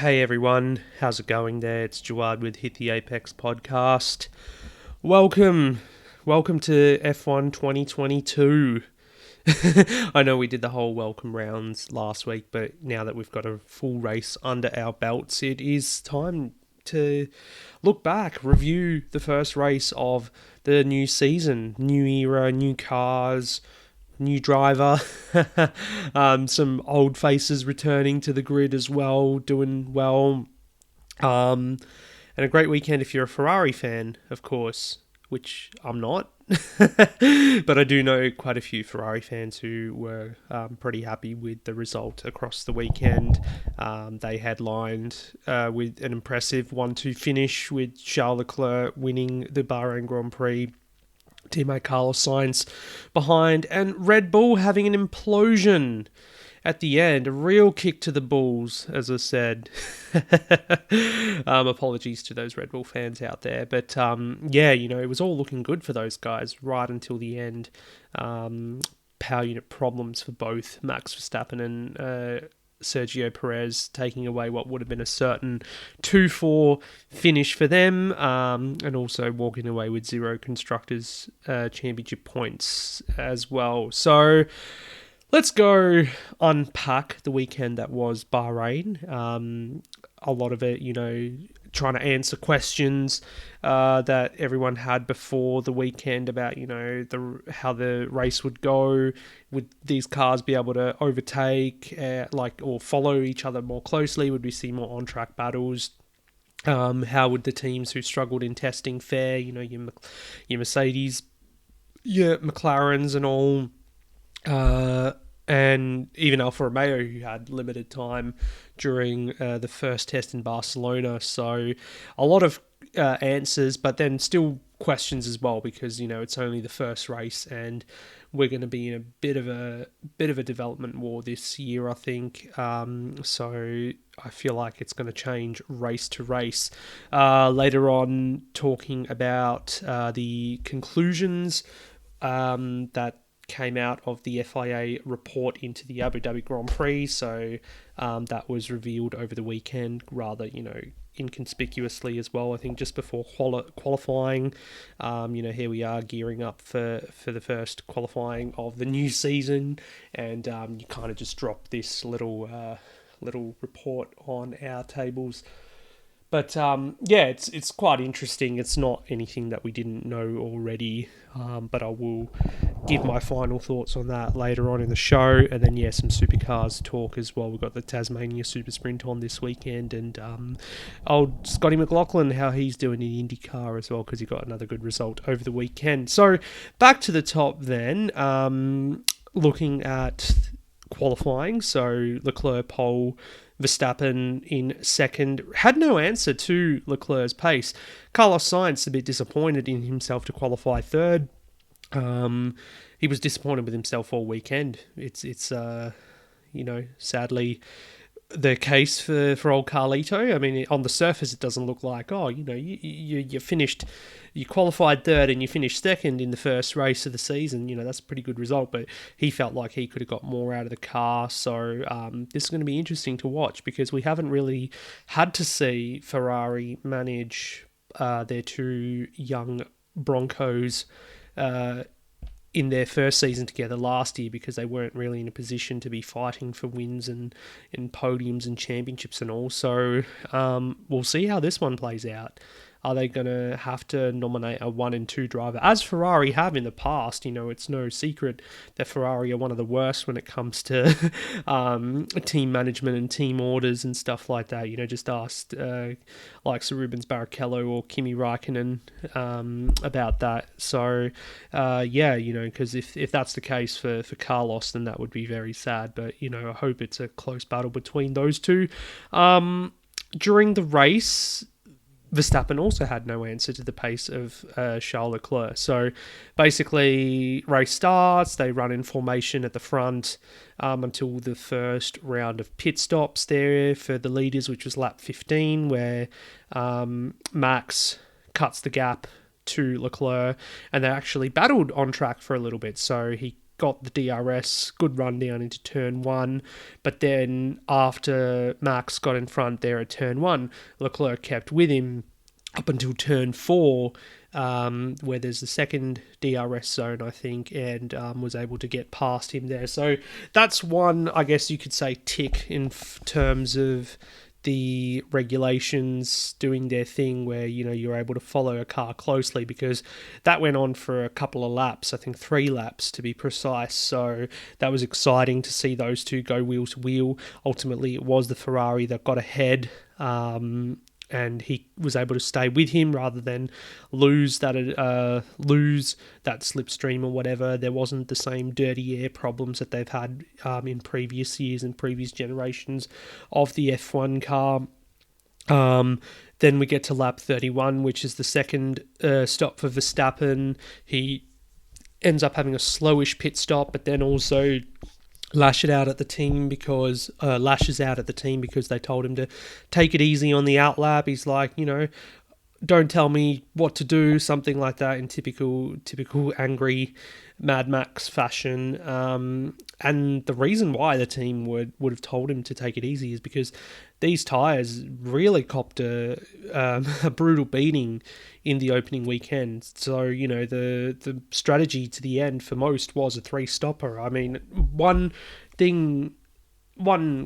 Hey everyone, how's it going there? It's Jawad with Hit the Apex podcast. Welcome to F1 2022. I know we did the whole welcome rounds last week, but now that we've got a full race under our belts, it is time to look back, review the first race of the new season, new era, new cars, new driver, some old faces returning to the grid as well, doing well, and a great weekend if you're a Ferrari fan, of course, which I'm not, but I do know quite a few Ferrari fans who were pretty happy with the result across the weekend. They headlined with an impressive 1-2 finish with Charles Leclerc winning the Bahrain Grand Prix, teammate Carlos Sainz behind, and Red Bull having an implosion at the end. A real kick to the balls, as I said. Apologies to those Red Bull fans out there. But it was all looking good for those guys right until the end. Power unit problems for both Max Verstappen and Sergio Perez, taking away what would have been a certain 2-4 finish for them, and also walking away with 0 Constructors' Championship points as well. So let's go unpack the weekend that was Bahrain. A lot of it, trying to answer questions that everyone had before the weekend about, how the race would go. Would these cars be able to overtake, or follow each other more closely? Would we see more on-track battles? How would the teams who struggled in testing fare? Your Mercedes, your McLarens and all. And even Alfa Romeo, who had limited time during the first test in Barcelona. So a lot of answers, but then still questions as well, because it's only the first race, and we're going to be in a bit of a development war this year, I think. So I feel like it's going to change race to race. Later on, talking about the conclusions that came out of the FIA report into the Abu Dhabi Grand Prix. So that was revealed over the weekend, rather, inconspicuously as well. I think just before qualifying, here we are gearing up for the first qualifying of the new season, and you kind of just drop this little report on our tables. But it's quite interesting. It's not anything that we didn't know already, but I will give my final thoughts on that later on in the show. And then, some Supercars talk as well. We've got the Tasmania SuperSprint on this weekend, and old Scotty McLaughlin, how he's doing in IndyCar as well, because he got another good result over the weekend. So back to the top then, looking at qualifying. So Leclerc pole, Verstappen in second. Had no answer to Leclerc's pace. Carlos Sainz a bit disappointed in himself to qualify third. He was disappointed with himself all weekend. It's sadly the case for old Carlito. I mean, on the surface, it doesn't look like, you finished, you qualified third and you finished second in the first race of the season. That's a pretty good result, but he felt like he could have got more out of the car. So this is going to be interesting to watch, because we haven't really had to see Ferrari manage their two young Broncos in their first season together last year, because they weren't really in a position to be fighting for wins and podiums and championships and all. So we'll see how this one plays out. Are they going to have to nominate a 1 and 2 driver, as Ferrari have in the past? It's no secret that Ferrari are one of the worst when it comes to team management and team orders and stuff like that. Just asked like Sir Rubens Barrichello or Kimi Räikkönen about that. So, because if that's the case for Carlos, then that would be very sad. But, I hope it's a close battle between those two. During the race, Verstappen also had no answer to the pace of Charles Leclerc. So basically, race starts, they run in formation at the front until the first round of pit stops there for the leaders, which was lap 15, where Max cuts the gap to Leclerc, and they actually battled on track for a little bit. So he got the DRS, good run down into turn 1, but then after Max got in front there at turn 1, Leclerc kept with him up until turn 4, where there's the second DRS zone, I think, and was able to get past him there. So that's one, I guess you could say, tick in terms of the regulations doing their thing, where you're able to follow a car closely, because that went on for a couple of laps, I think 3 laps to be precise. So that was exciting to see those two go wheel to wheel. Ultimately it was the Ferrari that got ahead, and he was able to stay with him rather than lose that slipstream or whatever. There wasn't the same dirty air problems that they've had in previous years and previous generations of the F1 car. Then we get to lap 31, which is the second stop for Verstappen. He ends up having a slowish pit stop, but then also lashes out at the team because they told him to take it easy on the outlap. He's like, don't tell me what to do, something like that, in typical angry Mad Max fashion. And the reason why the team would have told him to take it easy is because these tyres really copped a brutal beating in the opening weekend. So, the strategy to the end for most was a 3-stopper. I mean, one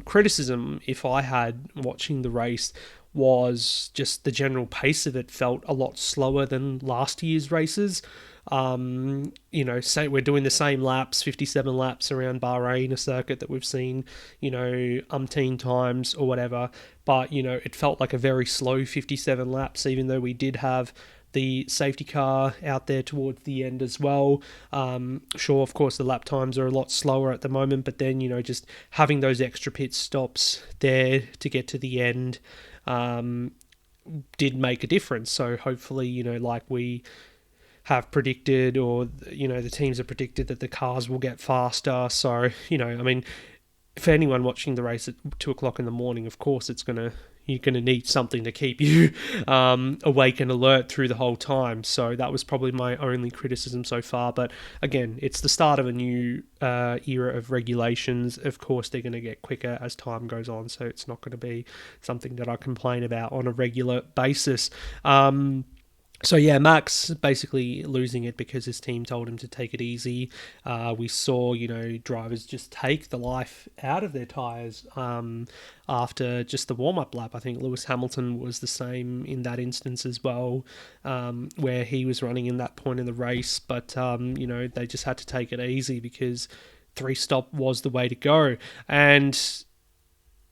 criticism, if I had watching the race, was just the general pace of it felt a lot slower than last year's races. Say we're doing the same laps, 57 laps around Bahrain, a circuit that we've seen, umpteen times or whatever. But, it felt like a very slow 57 laps, even though we did have the safety car out there towards the end as well. Sure, of course, the lap times are a lot slower at the moment, but then, just having those extra pit stops there to get to the end did make a difference. So hopefully, like we have predicted, or, the teams have predicted, that the cars will get faster. So, for anyone watching the race at 2 o'clock in the morning, of course, you're going to need something to keep you awake and alert through the whole time. So that was probably my only criticism so far. But again, it's the start of a new era of regulations. Of course, they're going to get quicker as time goes on, so it's not going to be something that I complain about on a regular basis. So yeah, Max basically losing it because his team told him to take it easy. We saw, drivers just take the life out of their tyres after just the warm-up lap. I think Lewis Hamilton was the same in that instance as well, where he was running in that point in the race. But, they just had to take it easy because 3-stop was the way to go. And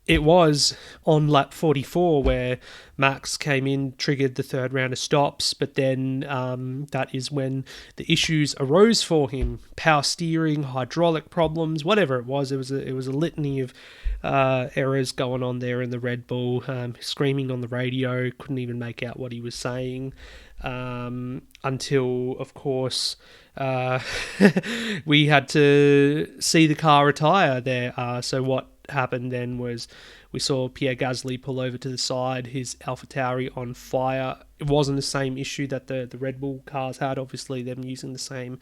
it was on lap 44 where Max came in, triggered the third round of stops, but then that is when the issues arose for him. Power steering, hydraulic problems, whatever it was. It was a litany of errors going on there in the Red Bull. Screaming on the radio, couldn't even make out what he was saying until, of course, we had to see the car retire there. So what happened then was we saw Pierre Gasly pull over to the side, his AlphaTauri on fire. It wasn't the same issue that the Red Bull cars had, obviously them using the same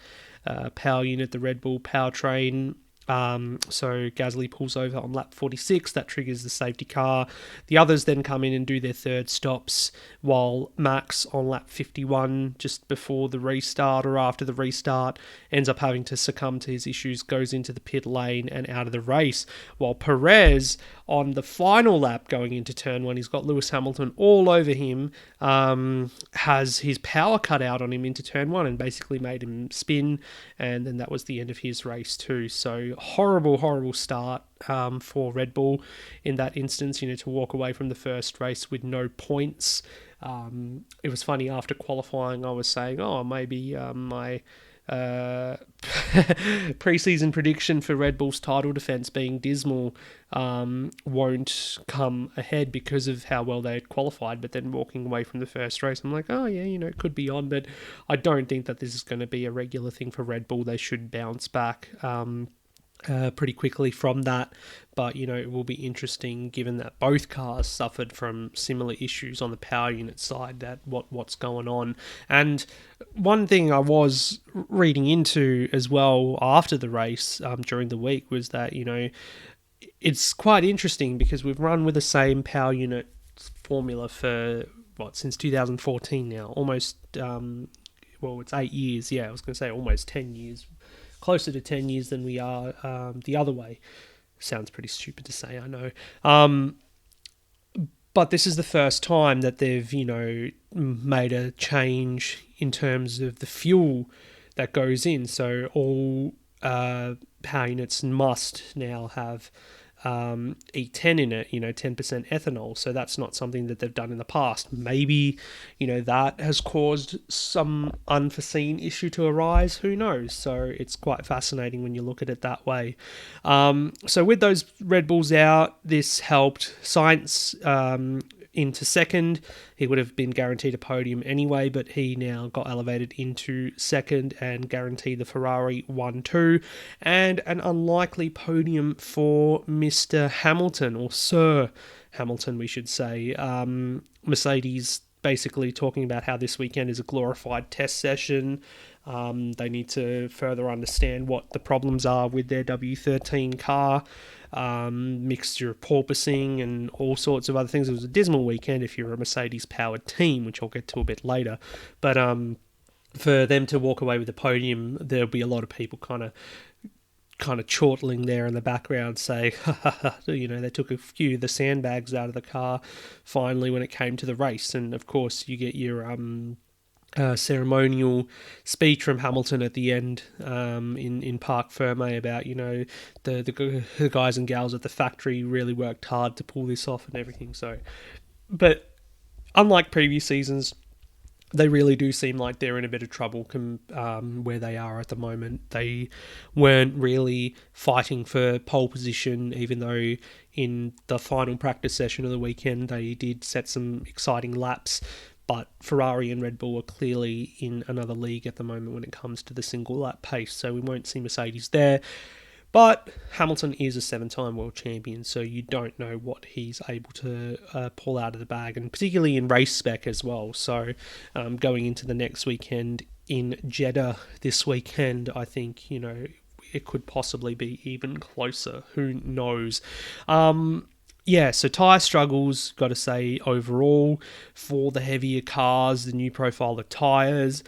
power unit, the Red Bull powertrain. So Gasly pulls over on lap 46, that triggers the safety car. The others then come in and do their third stops, while Max on lap 51, just before the restart or after the restart, ends up having to succumb to his issues, goes into the pit lane and out of the race, while Perez on the final lap going into turn 1, he's got Lewis Hamilton all over him, has his power cut out on him into turn 1 and basically made him spin, and then that was the end of his race too. So horrible start for Red Bull in that instance, to walk away from the first race with no points. It was funny, after qualifying I was saying, maybe my preseason prediction for Red Bull's title defense being dismal won't come ahead because of how well they had qualified, but then walking away from the first race, I'm like, it could be on, but I don't think that this is going to be a regular thing for Red Bull. They should bounce back pretty quickly from that. But, it will be interesting given that both cars suffered from similar issues on the power unit side, that what's going on. And one thing I was reading into as well after the race during the week was that, it's quite interesting because we've run with the same power unit formula for, since 2014 now. Almost, it's 8 years. Yeah, I was going to say almost 10 years. Closer to 10 years than we are the other way. Sounds pretty stupid to say, I know. But this is the first time that they've, made a change in terms of the fuel that goes in. So all power units must now have E10 in it, 10% ethanol. So that's not something that they've done in the past. Maybe, that has caused some unforeseen issue to arise. Who knows? So it's quite fascinating when you look at it that way. So with those Red Bulls out, this helped Sainz into second. He would have been guaranteed a podium anyway, but he now got elevated into second and guaranteed the Ferrari 1-2, and an unlikely podium for Mr. Hamilton, or Sir Hamilton, we should say. Mercedes basically talking about how this weekend is a glorified test session. They need to further understand what the problems are with their W13 car. Mixture of porpoising and all sorts of other things. It was a dismal weekend if you're a Mercedes-powered team, which I'll get to a bit later. But for them to walk away with the podium, there'll be a lot of people kind of chortling there in the background, say, they took a few of the sandbags out of the car finally when it came to the race. And of course, you get your ceremonial speech from Hamilton at the end in Parc Fermé about, the guys and gals at the factory really worked hard to pull this off and everything. So, but unlike previous seasons, they really do seem like they're in a bit of trouble where they are at the moment. They weren't really fighting for pole position, even though in the final practice session of the weekend they did set some exciting laps. But Ferrari and Red Bull are clearly in another league at the moment when it comes to the single lap pace, so we won't see Mercedes there. But Hamilton is a 7-time world champion, so you don't know what he's able to pull out of the bag, and particularly in race spec as well. So going into the next weekend in Jeddah this weekend, I think, it could possibly be even closer. Who knows? So tyre struggles, got to say, overall, for the heavier cars, the new profile of tyres.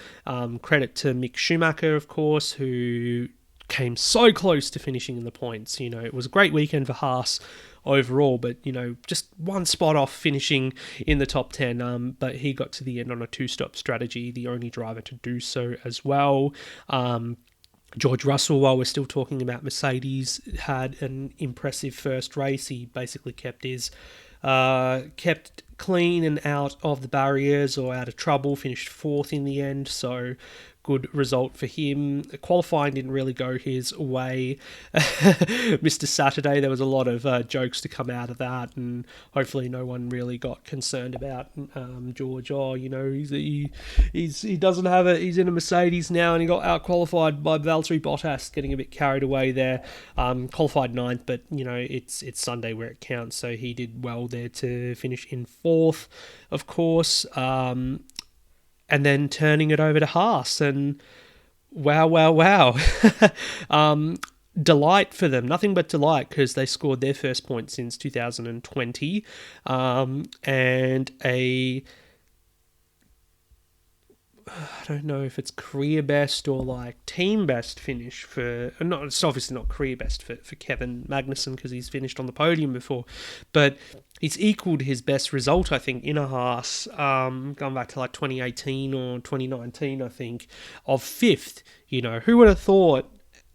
Credit to Mick Schumacher, of course, who came so close to finishing in the points. It was a great weekend for Haas overall, but, just one spot off finishing in the top 10. But he got to the end on a two-stop strategy, the only driver to do so as well. George Russell, while we're still talking about Mercedes, had an impressive first race. He basically kept clean and out of the barriers or out of trouble, finished fourth in the end, so good result for him. Qualifying didn't really go his way. Mr. Saturday, there was a lot of jokes to come out of that, and hopefully no one really got concerned about George. He doesn't have it. He's in a Mercedes now, and he got out qualified by Valtteri Bottas, getting a bit carried away there. Qualified ninth, but it's Sunday where it counts, so he did well there to finish in fourth, of course. And then turning it over to Haas, and wow. Delight for them, nothing but delight, because they scored their first point since 2020, and I don't know if it's career best or like team best finish it's obviously not career best for Kevin Magnussen because he's finished on the podium before, but he's equaled his best result, I think, in a Haas, going back to like 2018 or 2019, I think, of fifth. Who would have thought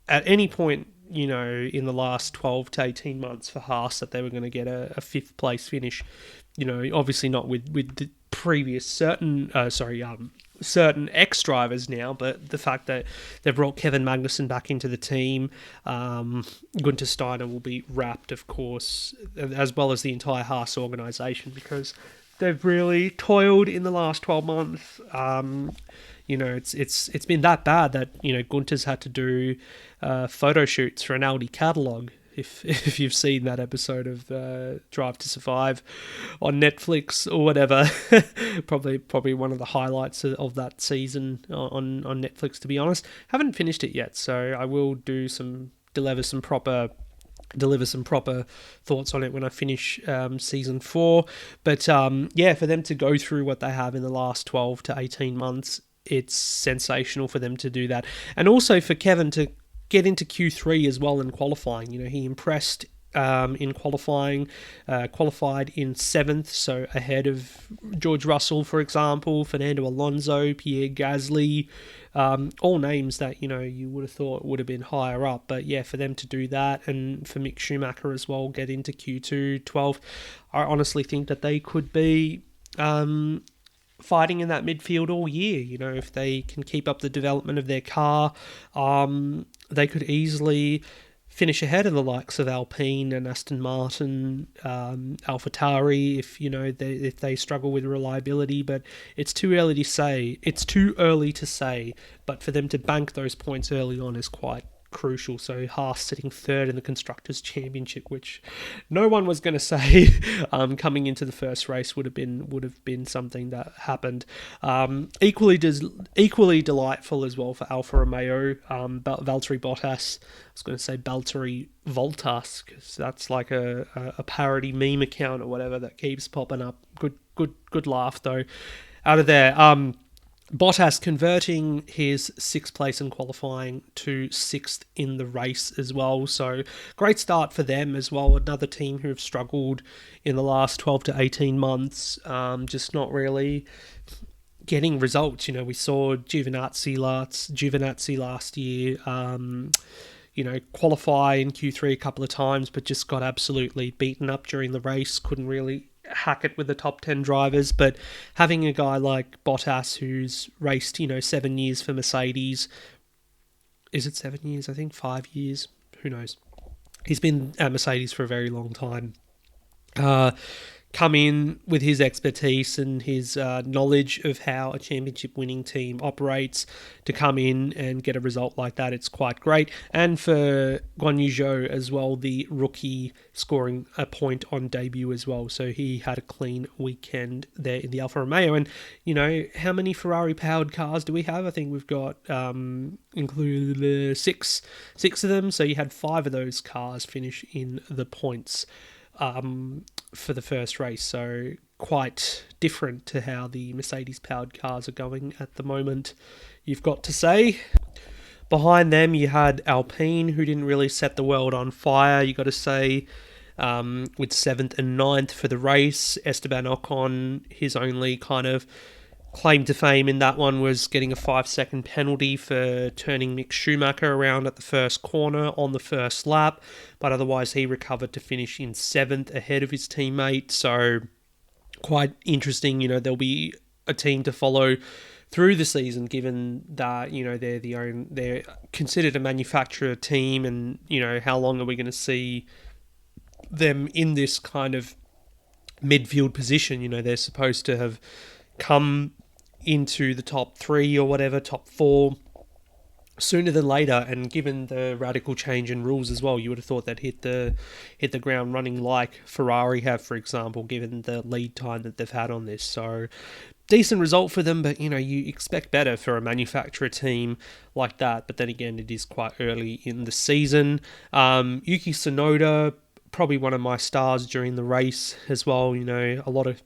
at any point, in the last 12 to 18 months for Haas that they were going to get a fifth place finish? Obviously not with the previous certain ex-drivers now, but the fact that they've brought Kevin Magnussen back into the team, Gunther Steiner will be wrapped, of course, as well as the entire Haas organisation, because they've really toiled in the last 12 months. it's been that bad that Gunter's had to do photo shoots for an Audi catalogue. If you've seen that episode of Drive to Survive on Netflix or whatever, probably one of the highlights of that season on Netflix. To be honest, haven't finished it yet, so I will deliver some proper thoughts on it when I finish season 4. But for them to go through what they have in the last 12 to 18 months, it's sensational for them to do that, and also for Kevin to get into Q3 as well in qualifying. He impressed in qualifying, qualified in 7th, so ahead of George Russell, for example, Fernando Alonso, Pierre Gasly, all names that you would have thought would have been higher up. But yeah, for them to do that, and for Mick Schumacher as well, get into Q2 12th, I honestly think that they could be fighting in that midfield all year. If they can keep up the development of their car, they could easily finish ahead of the likes of Alpine and Aston Martin, AlphaTauri, if they struggle with reliability. But it's too early to say. But for them to bank those points early on is quite crucial. So Haas sitting 3rd in the Constructors' Championship, which no one was going to say coming into the first race would have been something that happened. Equally delightful as well for Alfa Romeo, Valtteri Bottas. I was going to say Valtteri Voltas, because that's like a parody meme account or whatever that keeps popping up. Good laugh though out of there. Bottas converting his 6th place in qualifying to 6th in the race as well. So great start for them as well. Another team who have struggled in the last 12 to 18 months, just not really getting results. We saw Giovinazzi last year, qualify in Q3 a couple of times, but just got absolutely beaten up during the race. Couldn't really hack it with the top 10 drivers. But having a guy like Bottas who's raced 7 years for Mercedes, is it 7 years? I think 5 years, who knows. He's been at Mercedes for a very long time. Come in with his expertise and his knowledge of how a championship winning team operates, to come in and get a result like that. It's quite great. And for Guan Yu Zhou as well, the rookie, scoring a point on debut as well. So he had a clean weekend there in the Alfa Romeo. And, how many Ferrari powered cars do we have? I think we've got included six of them. So you had 5 of those cars finish in the points for the first race, so quite different to how the Mercedes-powered cars are going at the moment, you've got to say. Behind them, you had Alpine, who didn't really set the world on fire, you got to say, with 7th and 9th for the race. Esteban Ocon, his only kind of claim to fame in that one was getting a 5-second penalty for turning Mick Schumacher around at the first corner on the first lap, but otherwise he recovered to finish in 7th ahead of his teammate. So quite interesting. There'll be a team to follow through the season, given that they're considered a manufacturer team, and how long are we going to see them in this kind of midfield position? They're supposed to have come into the top 3 or whatever, top 4, sooner than later. And given the radical change in rules as well, you would have thought they'd hit the ground running like Ferrari have, for example, given the lead time that they've had on this. So decent result for them, but you expect better for a manufacturer team like that. But then again, it is quite early in the season. Yuki Tsunoda, probably one of my stars during the race as well. A lot of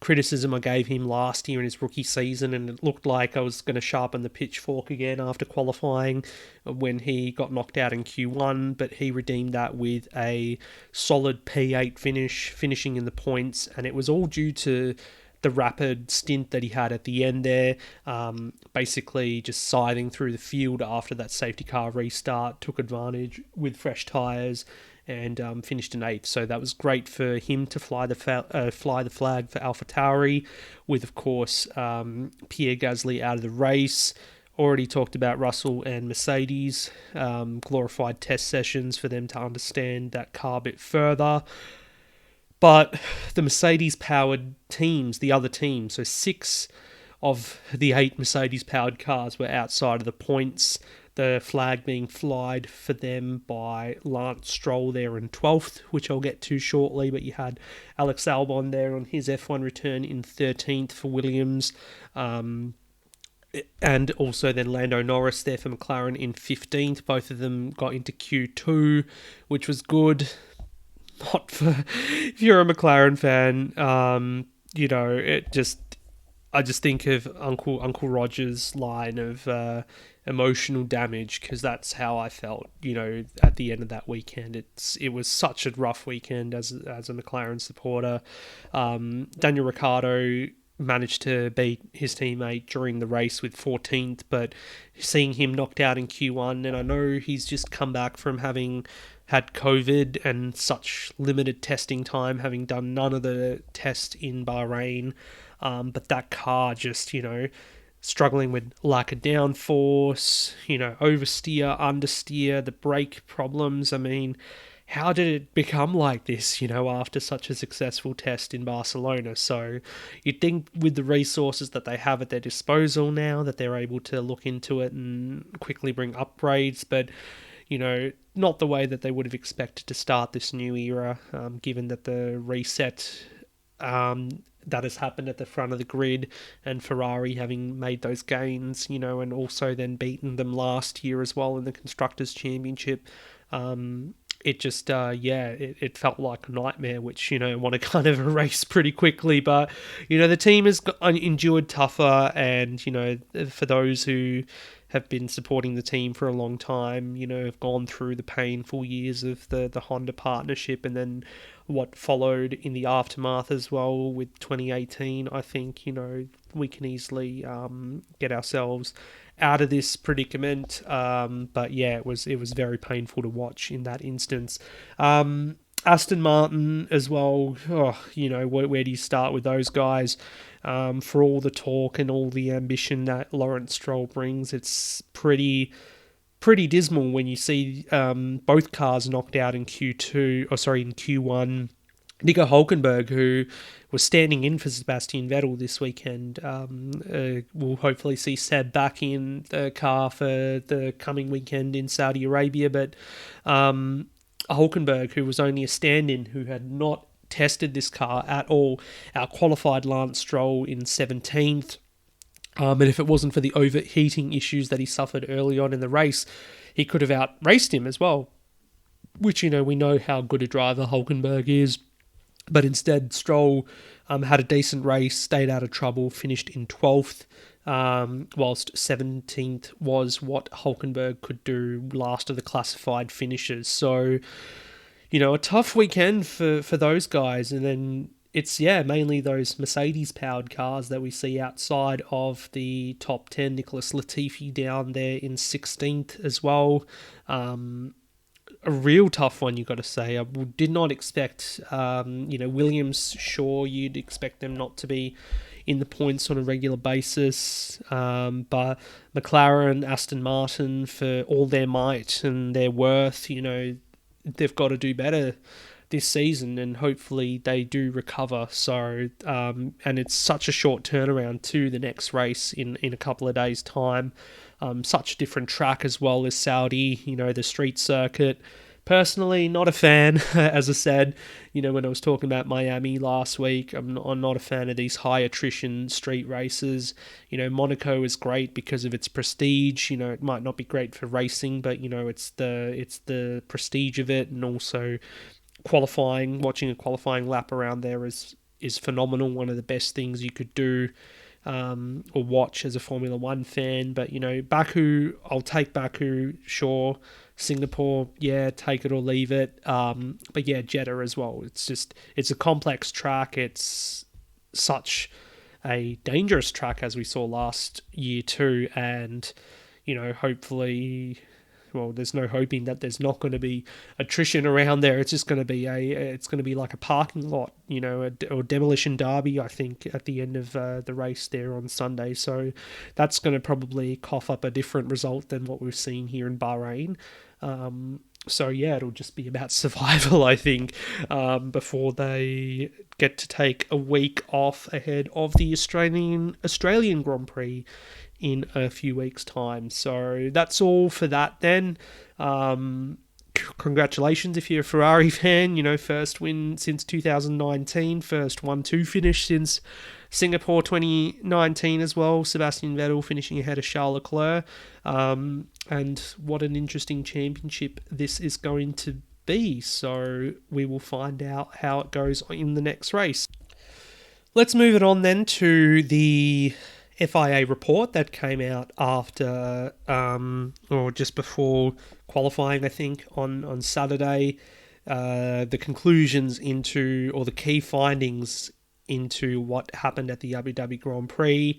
criticism I gave him last year in his rookie season, and it looked like I was going to sharpen the pitchfork again after qualifying when he got knocked out in Q1, but he redeemed that with a solid P8 finishing in the points, and it was all due to the rapid stint that he had at the end there, basically just scything through the field after that safety car restart, took advantage with fresh tyres, and finished in 8th. So that was great for him to fly the flag for AlphaTauri, with, of course, Pierre Gasly out of the race. Already talked about Russell and Mercedes, glorified test sessions for them to understand that car a bit further. But the Mercedes-powered teams, the other teams, so 6 of the 8 Mercedes-powered cars were outside of the points. The flag being flied for them by Lance Stroll there in 12th, which I'll get to shortly, but you had Alex Albon there on his F1 return in 13th for Williams, and also then Lando Norris there for McLaren in 15th. Both of them got into Q2, which was good. Not for, if you're a McLaren fan, I just think of Uncle Roger's line of emotional damage, because that's how I felt, at the end of that weekend. It was such a rough weekend as a McLaren supporter. Daniel Ricardo managed to beat his teammate during the race with 14th, but seeing him knocked out in Q1, and I know he's just come back from having had COVID and such limited testing time, having done none of the tests in Bahrain, but that car just, struggling with lack of downforce, oversteer, understeer, the brake problems. I mean, how did it become like this, after such a successful test in Barcelona? So you'd think with the resources that they have at their disposal now, that they're able to look into it and quickly bring upgrades, but not the way that they would have expected to start this new era, given that the reset that has happened at the front of the grid, and Ferrari having made those gains, and also then beaten them last year as well in the Constructors' Championship. It just, it felt like a nightmare, which, I want to kind of erase pretty quickly. But, the team has endured tougher, and, for those who have been supporting the team for a long time, have gone through the painful years of the Honda partnership, and then what followed in the aftermath as well with 2018. I think, we can easily get ourselves out of this predicament. But yeah, it was very painful to watch in that instance. Aston Martin as well. Where do you start with those guys? For all the talk and all the ambition that Lawrence Stroll brings, it's pretty dismal when you see both cars knocked out in Q1. Nico Hülkenberg, who was standing in for Sebastian Vettel this weekend, will hopefully see Seb back in the car for the coming weekend in Saudi Arabia. But Hülkenberg, who was only a stand-in, who had not tested this car at all, out-qualified Lance Stroll in 17th. And if it wasn't for the overheating issues that he suffered early on in the race, he could have out-raced him as well, which, we know how good a driver Hülkenberg is. But instead, Stroll had a decent race, stayed out of trouble, finished in 12th, whilst 17th was what Hülkenberg could do last of the classified finishes. So, a tough weekend for those guys. And then it's, mainly those Mercedes-powered cars that we see outside of the top 10. Nicholas Latifi down there in 16th as well. A real tough one, you got to say. I did not expect, Williams, sure, you'd expect them not to be in the points on a regular basis, but McLaren, Aston Martin, for all their might and their worth, they've got to do better this season, and hopefully they do recover. So, and it's such a short turnaround to the next race in a couple of days' time. Such a different track as well as Saudi, the street circuit. Personally, not a fan, as I said, when I was talking about Miami last week. I'm not a fan of these high attrition street races. Monaco is great because of its prestige. It might not be great for racing, but, it's the prestige of it, and also watching a qualifying lap around there is phenomenal. One of the best things you could do or watch as a Formula One fan. But, Baku, I'll take Baku, sure. Singapore, take it or leave it. But Jeddah as well. It's a complex track. It's such a dangerous track, as we saw last year too. And, hopefully, well, there's no hoping that there's not going to be attrition around there. It's just going to be like a parking lot, or demolition derby, I think, at the end of the race there on Sunday. So that's going to probably cough up a different result than what we've seen here in Bahrain. So yeah, it'll just be about survival, I think, before they get to take a week off ahead of the Australian Grand Prix in a few weeks' time. So that's all for that then. Congratulations if you're a Ferrari fan. First win since 2019, first 1-2 finish since Singapore 2019 as well. Sebastian Vettel finishing ahead of Charles Leclerc. And what an interesting championship this is going to be. So we will find out how it goes in the next race. Let's move it on then to the FIA report that came out after, or just before qualifying, I think, on Saturday. The conclusions into, or the key findings into what happened at the Abu Dhabi Grand Prix,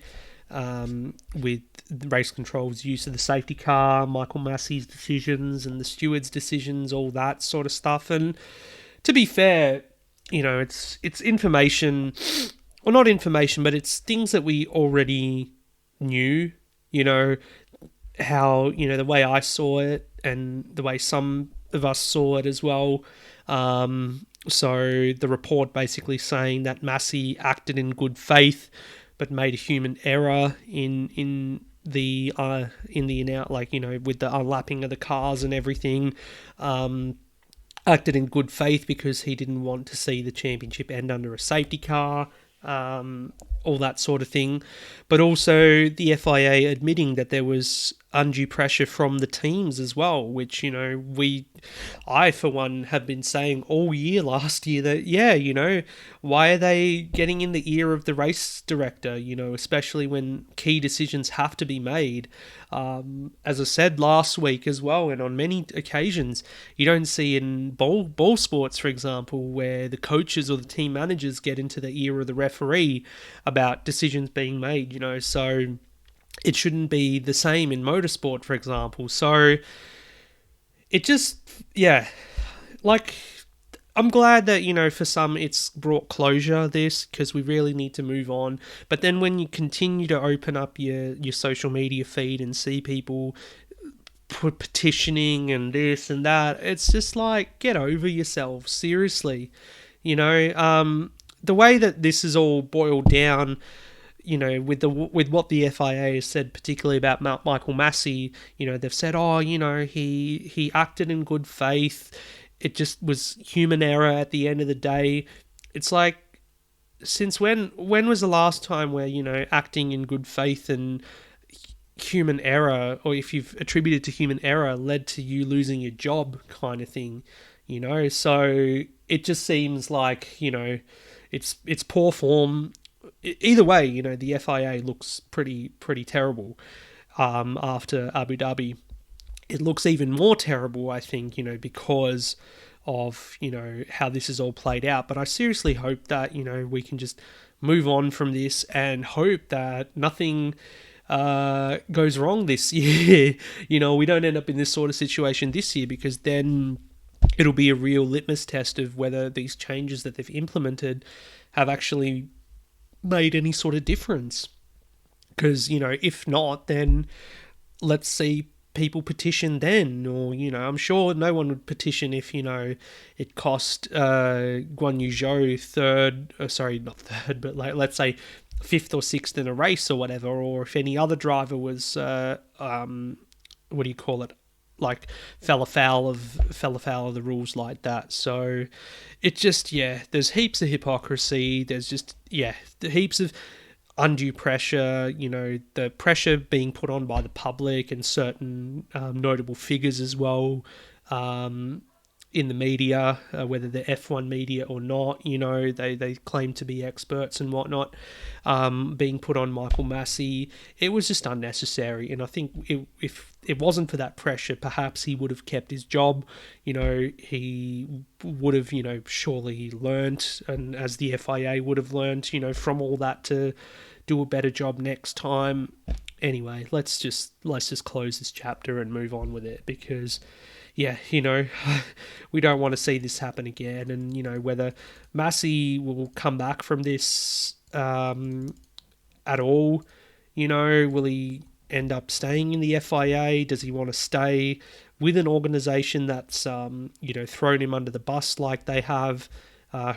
with race control's use of the safety car, Michael Massey's decisions and the steward's decisions, all that sort of stuff. And to be fair, it's information, or not information, but it's things that we already knew, how, the way I saw it and the way some of us saw it as well. So the report basically saying that Massey acted in good faith, but made a human error in the with the unlapping of the cars and everything. Acted in good faith because he didn't want to see the championship end under a safety car. All that sort of thing. But also the FIA admitting that there was undue pressure from the teams as well, which, I for one have been saying all year last year that, why are they getting in the ear of the race director, especially when key decisions have to be made. As I said last week as well, and on many occasions, you don't see in ball sports, for example, where the coaches or the team managers get into the ear of the referee about decisions being made, so it shouldn't be the same in motorsport, for example. So it just, I'm glad that, for some it's brought closure, this, because we really need to move on. But then when you continue to open up your social media feed and see people petitioning and this and that, it's just like, get over yourself, seriously. The way that this is all boiled down, with what the FIA has said, particularly about Michael Massey, they've said, he acted in good faith. It just was human error at the end of the day. It's like, since when was the last time where, acting in good faith and human error, or if you've attributed to human error, led to you losing your job kind of thing, So it just seems like, it's poor form. Either way, the FIA looks pretty terrible after Abu Dhabi. It looks even more terrible, I think, because of, how this is all played out. But I seriously hope that, we can just move on from this and hope that nothing goes wrong this year. We don't end up in this sort of situation this year, because then it'll be a real litmus test of whether these changes that they've implemented have actually made any sort of difference. Because, if not, then let's see people petition then, or, I'm sure no one would petition if, it cost Guan Yu Zhou not third, but let's say 5th or 6th in a race or whatever, or if any other driver was, fell afoul of the rules like that. So it just, there's heaps of hypocrisy. There's just, heaps of undue pressure, the pressure being put on by the public and certain notable figures as well, in the media, whether they're F1 media or not, they claim to be experts and whatnot, being put on Michael Massey. It was just unnecessary, and I think if it wasn't for that pressure, perhaps he would have kept his job. He would have, surely learnt, and as the FIA would have learnt, from all that, to do a better job next time. Anyway, let's just close this chapter and move on with it, because we don't want to see this happen again. And, whether Massey will come back from this at all, will he end up staying in the FIA? Does he want to stay? with an organisation that's, thrown him under the bus like they have.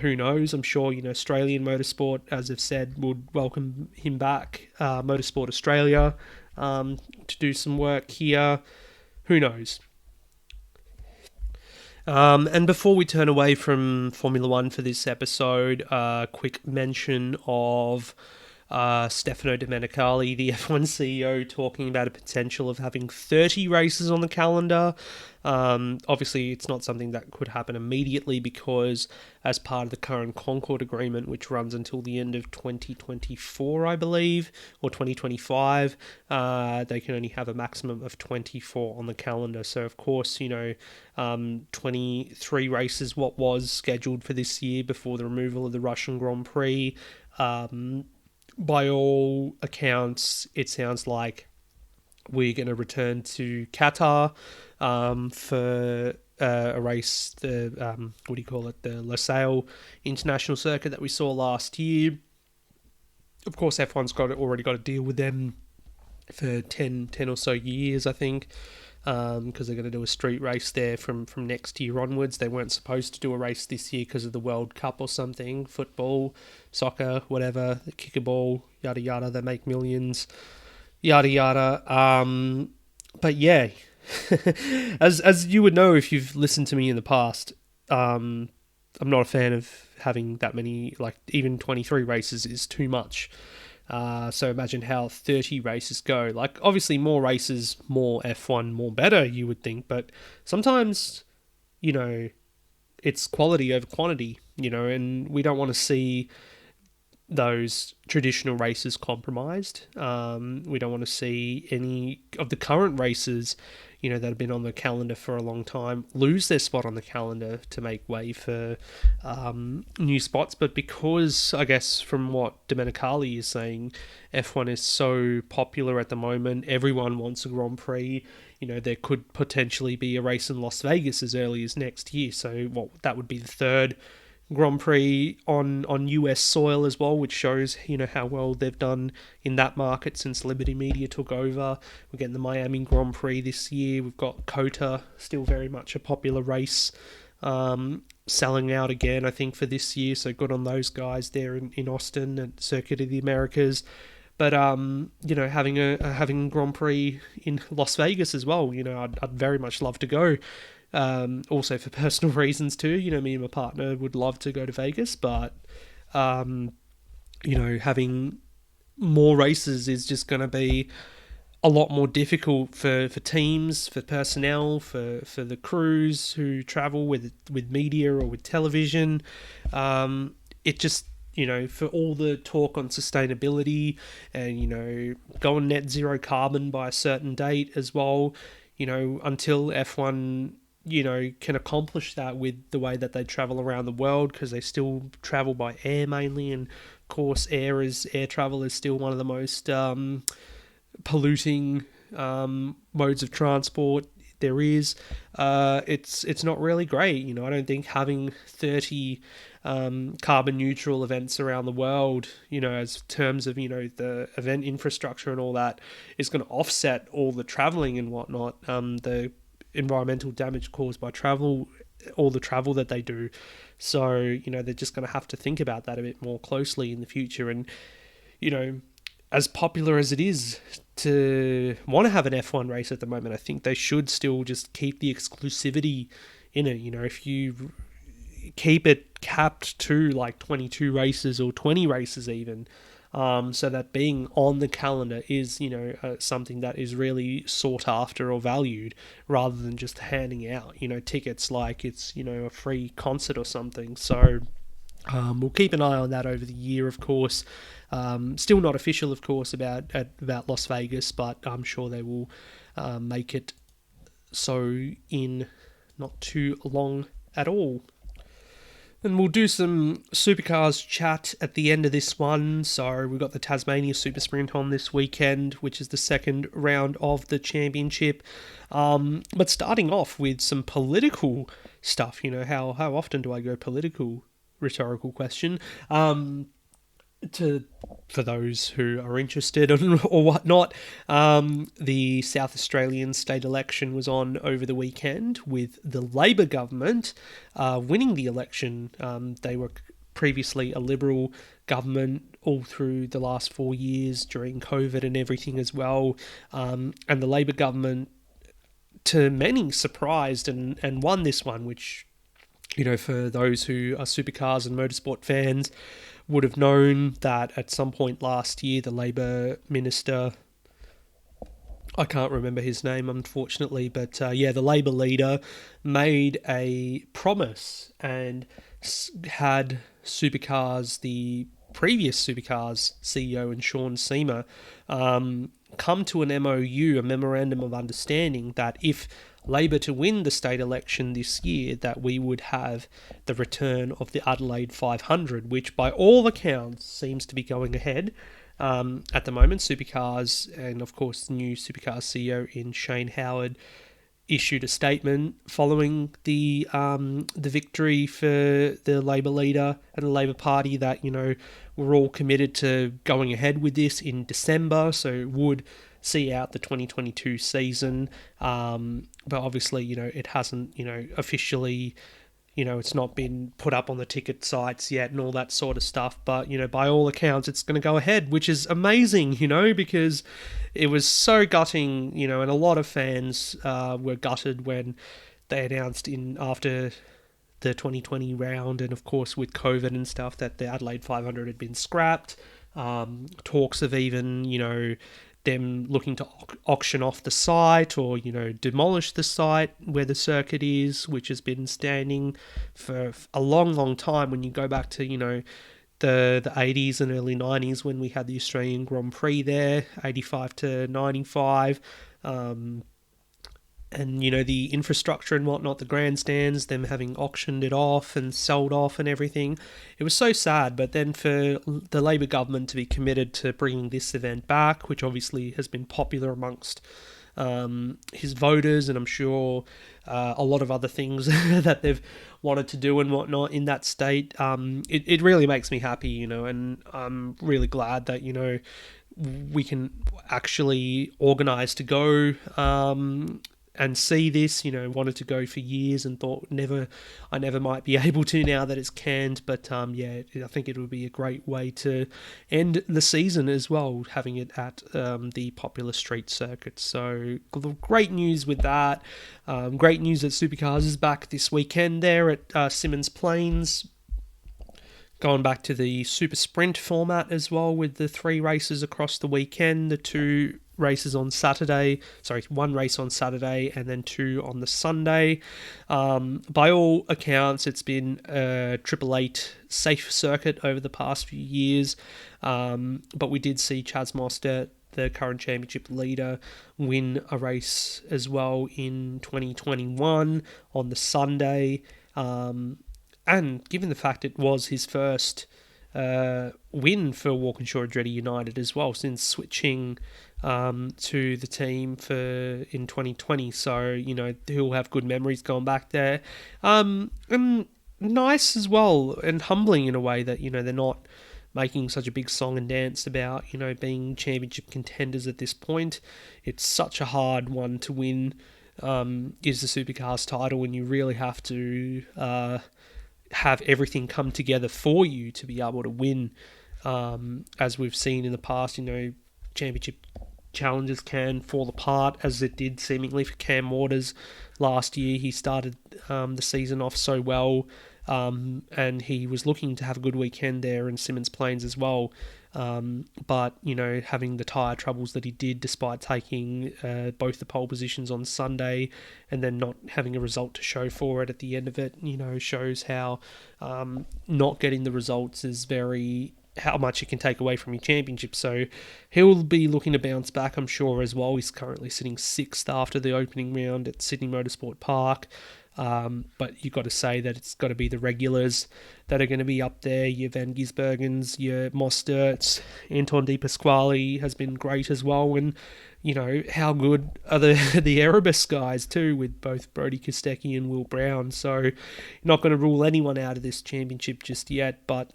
Who knows? I'm sure, Australian Motorsport, as I've said, would welcome him back. Motorsport Australia to do some work here. Who knows? And before we turn away from Formula One for this episode, quick mention of Stefano Domenicali, the F1 CEO, talking about a potential of having 30 races on the calendar. Obviously, it's not something that could happen immediately because as part of the current Concord Agreement, which runs until the end of 2024, I believe, or 2025, they can only have a maximum of 24 on the calendar. So, of course, 23 races, what was scheduled for this year before the removal of the Russian Grand Prix. By all accounts, it sounds like we're going to return to Qatar for a race, the the Losail International Circuit that we saw last year. Of course, F1's already got a deal with them for 10 or so years, I think, because they're going to do a street race there from next year onwards. They weren't supposed to do a race this year because of the World Cup or something, football, soccer, whatever, they kick a ball, yada yada, they make millions, yada yada. But yeah, as you would know if you've listened to me in the past, I'm not a fan of having that many, like even 23 races is too much. So imagine how 30 races go. Like, obviously, more races, more F1, more better, you would think. But sometimes, it's quality over quantity, and we don't want to see those traditional races compromised. We don't want to see any of the current races, that have been on the calendar for a long time, lose their spot on the calendar to make way for new spots. But because, I guess, from what Domenicali is saying, F1 is so popular at the moment, everyone wants a Grand Prix. There could potentially be a race in Las Vegas as early as next year. So that would be the third Grand Prix on US soil as well, which shows how well they've done in that market since Liberty Media took over. We're getting the Miami Grand Prix this year. We've got COTA, still very much a popular race, selling out again, I think, for this year. So good on those guys there in Austin at Circuit of the Americas. But having a Grand Prix in Las Vegas as well, I'd very much love to go. Also for personal reasons too, me and my partner would love to go to Vegas, but having more races is just going to be a lot more difficult for teams, for personnel, for the crews who travel with media or with television. It just, for all the talk on sustainability and, going net zero carbon by a certain date as well, until F1 can accomplish that with the way that they travel around the world, because they still travel by air mainly, and of course air travel is still one of the most polluting modes of transport there is. It's not really great. I don't think having 30 carbon neutral events around the world, as terms of the event infrastructure and all that, is going to offset all the traveling and whatnot, the environmental damage caused by travel, all the travel that they do. So, they're just going to have to think about that a bit more closely in the future. And, as popular as it is to want to have an F1 race at the moment, I think they should still just keep the exclusivity in it. If you keep it capped to like 22 races or 20 races even, so that being on the calendar is, something that is really sought after or valued, rather than just handing out, tickets like it's, a free concert or something. So we'll keep an eye on that over the year, of course. Still not official, of course, about Las Vegas, but I'm sure they will make it so in not too long at all. And we'll do some Supercars chat at the end of this one. So we've got the Tasmania SuperSprint on this weekend, which is the second round of the championship. But starting off with some political stuff, how often do I go political? Rhetorical question. to for those who are interested or whatnot, the South Australian state election was on over the weekend with the Labor government winning the election. They were previously a Liberal government all through the last 4 years during COVID and everything as well. And the Labor government, to many, surprised and won this one, which, for those who are supercars and motorsport fans, would have known that at some point last year, the Labor minister, I can't remember his name, unfortunately, but the Labor leader made a promise and had Supercars, the previous Supercars CEO and Sean Seamer, come to an MOU, a Memorandum of Understanding, that if Labor to win the state election this year, that we would have the return of the Adelaide 500, which by all accounts seems to be going ahead. At the moment, Supercars and, of course, the new Supercars CEO in Shane Howard issued a statement following the victory for the Labor leader and the Labor Party that, we're all committed to going ahead with this in December, so it would see out the 2022 season. But obviously, it hasn't, officially, it's not been put up on the ticket sites yet and all that sort of stuff. But, by all accounts, it's going to go ahead, which is amazing, because it was so gutting, and a lot of fans were gutted when they announced after the 2020 round, and of course with COVID and stuff, that the Adelaide 500 had been scrapped. Talks of even, them looking to auction off the site or, demolish the site where the circuit is, which has been standing for a long, long time. When you go back to, the 80s and early 90s when we had the Australian Grand Prix there, 85 to 95. And, the infrastructure and whatnot, the grandstands, them having auctioned it off and sold off and everything. It was so sad, but then for the Labor government to be committed to bringing this event back, which obviously has been popular amongst his voters, and I'm sure a lot of other things that they've wanted to do and whatnot in that state, it really makes me happy, and I'm really glad that, we can actually organise to go and see this. Wanted to go for years and thought I never might be able to now that it's canned. But I think it would be a great way to end the season as well, having it at the popular street circuit. So great news with that. Great news that Supercars is back this weekend there at Symmons Plains. Going back to the Super Sprint format as well, with the 3 races across the weekend, the 2 races on Saturday, 1 race on Saturday and then 2 on the Sunday. By all accounts, it's been a 888 safe circuit over the past few years, but we did see Chaz Mostert, the current championship leader, win a race as well in 2021 on the Sunday. And given the fact it was his first win for Walkinshaw Andretti United as well, since switching to the team in 2020. So, he'll have good memories going back there. And nice as well, and humbling in a way that, they're not making such a big song and dance about, being championship contenders at this point. It's such a hard one to win, is the Supercars title, and you really have to have everything come together for you to be able to win. As we've seen in the past, championship challenges can fall apart, as it did seemingly for Cam Waters last year. He started the season off so well, and he was looking to have a good weekend there in Symmons Plains as well. But, having the tyre troubles that he did, despite taking both the pole positions on Sunday and then not having a result to show for it at the end of it, shows how not getting the results is how much it can take away from your championship. So he'll be looking to bounce back, I'm sure, as well. He's currently sitting 6th after the opening round at Sydney Motorsport Park. But you've got to say that it's got to be the regulars that are going to be up there. Your Van Gisbergens, your Mosterts, Anton De Pasquale has been great as well. And, how good are the Erebus guys too, with both Brody Kostecki and Will Brown. So you're not going to rule anyone out of this championship just yet. But,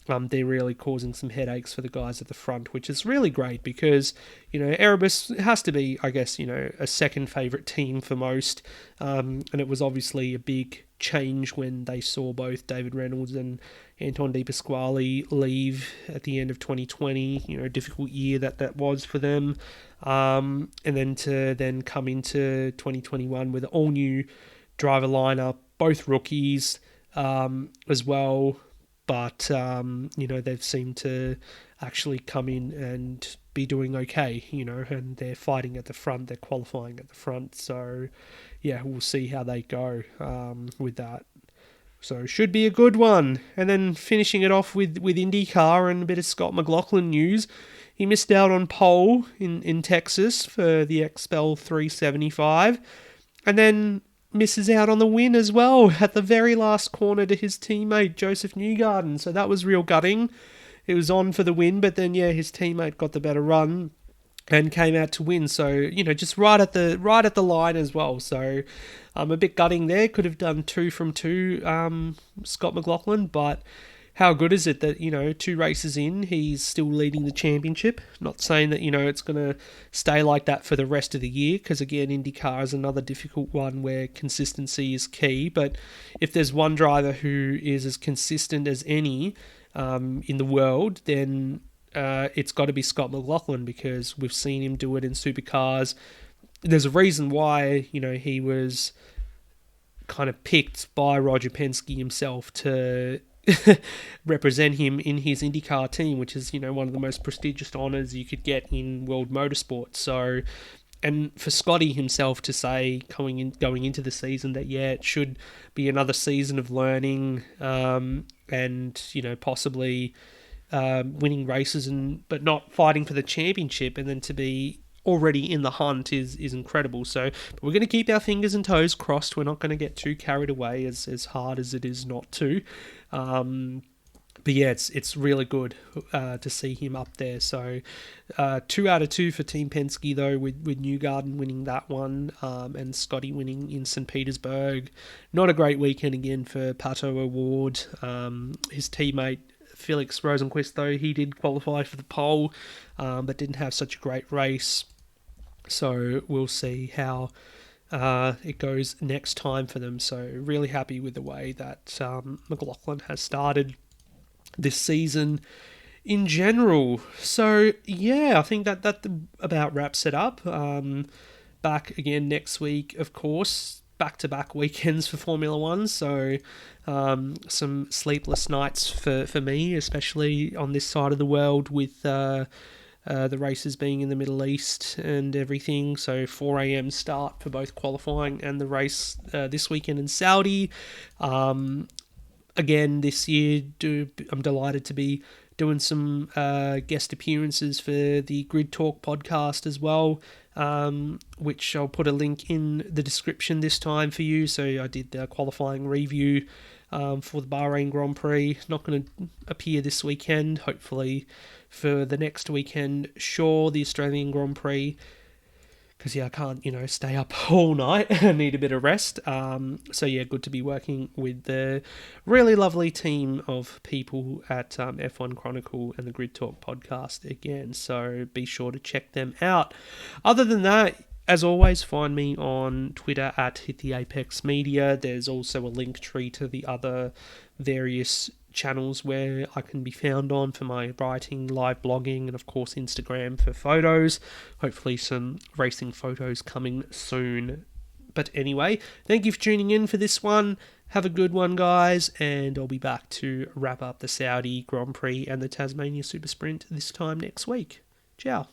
they're really causing some headaches for the guys at the front, which is really great because, Erebus has to be, I guess, a second favourite team for most. And it was obviously a big change when they saw both David Reynolds and Anton De Pasquale leave at the end of 2020, a difficult year that was for them. And then to come into 2021 with an all-new driver lineup, both rookies as well. But, they've seemed to actually come in and be doing okay, and they're fighting at the front, they're qualifying at the front. So, yeah, we'll see how they go with that. So, should be a good one. And then finishing it off with IndyCar and a bit of Scott McLaughlin news. He missed out on pole in Texas for the XPEL 375. And then misses out on the win as well at the very last corner to his teammate Joseph Newgarden. So that was real gutting. It was on for the win, but then his teammate got the better run and came out to win. So just right at the line as well. So a bit gutting there. Could have done 2 from 2, Scott McLaughlin, but how good is it that, 2 races in, he's still leading the championship? Not saying that, it's going to stay like that for the rest of the year, because, again, IndyCar is another difficult one where consistency is key. But if there's one driver who is as consistent as any in the world, then it's got to be Scott McLaughlin, because we've seen him do it in Supercars. There's a reason why, he was kind of picked by Roger Penske himself to represent him in his IndyCar team, which is, one of the most prestigious honours you could get in world motorsport. So, and for Scotty himself to say going into the season that, it should be another season of learning, and, possibly winning races but not fighting for the championship, and then to be already in the hunt is incredible. So, but we're going to keep our fingers and toes crossed. We're not going to get too carried away, as hard as it is not to. But yeah, it's really good to see him up there. So 2 out of 2 for Team Penske, though, with Newgarden winning that one, and Scotty winning in St. Petersburg. Not a great weekend again for Pato O'Ward. His teammate Felix Rosenqvist, though, he did qualify for the pole, but didn't have such a great race. So we'll see how it goes next time for them. So really happy with the way that McLaughlin has started this season in general. So yeah, I think that about wraps it up. Back again next week, of course. Back-to-back weekends for Formula One, so some sleepless nights for me, especially on this side of the world with the races being in the Middle East and everything. So 4 a.m. start for both qualifying and the race this weekend in Saudi. Again, this year, I'm delighted to be doing some guest appearances for the Grid Talk podcast as well, which I'll put a link in the description this time for you. So I did the qualifying review for the Bahrain Grand Prix. Not going to appear this weekend. Hopefully for the next weekend, sure, the Australian Grand Prix. Because, I can't, stay up all night. I need a bit of rest. So, good to be working with the really lovely team of people at F1 Chronicle and the Grid Talk podcast again. So, be sure to check them out. Other than that, as always, find me on Twitter at HitTheApexMedia. There's also a link tree to the other various channels where I can be found on for my writing, live blogging, and of course Instagram for photos. Hopefully some racing photos coming soon. But anyway, thank you for tuning in for this one. Have a good one, guys, and I'll be back to wrap up the Saudi Grand Prix and the Tasmania SuperSprint this time next week. Ciao.